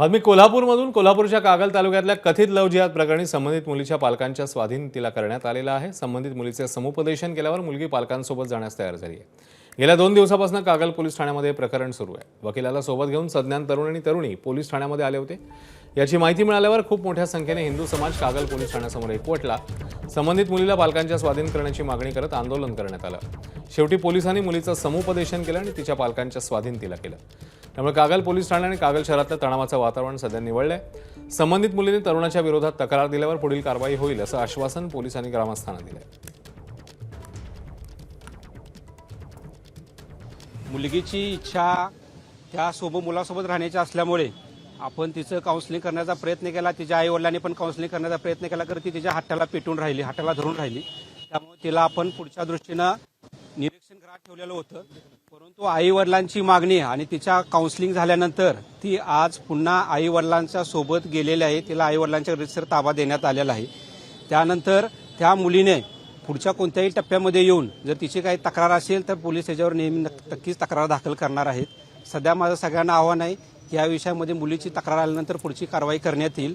बातमी कोल्हापूरमधून कोल्हापूरच्या कागल तालुक्यातल्या कथित लव्ह जिहाद प्रकरणी संबंधित मुलीच्या पालकांच्या स्वाधीन तिला करण्यात आलेला आहे। संबंधित मुलीचे समुपदेशन केल्यावर मुलगी पालकांसोबत जाण्यास तयार झाली आहे। गेल्या 2 दिवसापासून कागल पोलीस ठाण्यामध्ये प्रकरण सुरू आहे। वकिलाला सोबत घेऊन सज्ञान तरुण आणि तरुणी पोलीस ठाण्यामध्ये आले होते। याची माहिती मिळाल्यावर खूप मोठ्या संख्येने हिंदू समाज कागल पोलीस ठाण्यासमोर एकवटला। संबंधित मुलीला पालकांच्या स्वाधीन करण्याची मागणी करत आंदोलन करण्यात आलं। शेवटी पोलिसांनी मुलीचं समुपदेशन केलं आणि तिच्या पालकांच्या स्वाधीन तिला केलं। त्यामुळे कागल पोलीस ठाणे आणि कागल शहरातलं तणावाचं वातावरण सध्या निवळलंय। संबंधित मुलीने तरुणाच्या विरोधात तक्रार दिल्यावर पुढील कारवाई होईल असं आश्वासन पोलिसांनी ग्रामस्थांना दिलंय। मुलगीची इच्छा त्या मुलासोबत राहण्याची असल्यामुळे आपण तिचं काउन्सिलिंग करण्याचा प्रयत्न केला। तिच्या आईवडिलांनी पण काउन्सिलिंग करण्याचा प्रयत्न केला, तर ती तिच्या हाताला पेटून राहिली, हाताला धरून राहिली। त्यामुळे तिला आपण पुढच्या दृष्टीनं निरीक्षण गृहात ठेवलेलं होतं। परंतु आईवडिलांची मागणी आणि तिच्या काउन्सिलिंग झाल्यानंतर ती आज पुन्हा आईवडिलांच्या सोबत गेलेली आहे। तिला आईवडिलांच्या रीतसर ताबा देण्यात आलेला आहे। त्यानंतर त्या मुलीने पुढच्या कोणत्याही टप्प्यामध्ये येऊन जर तिची काही तक्रार असेल तर पोलीस त्याच्यावर नेहमी नक्कीच तक्रार दाखल करणार आहेत। सध्या माझं सगळ्यांना आव्हान आहे की या विषयामध्ये मुलीची तक्रार आल्यानंतर पुढची कारवाई करण्यात येईल।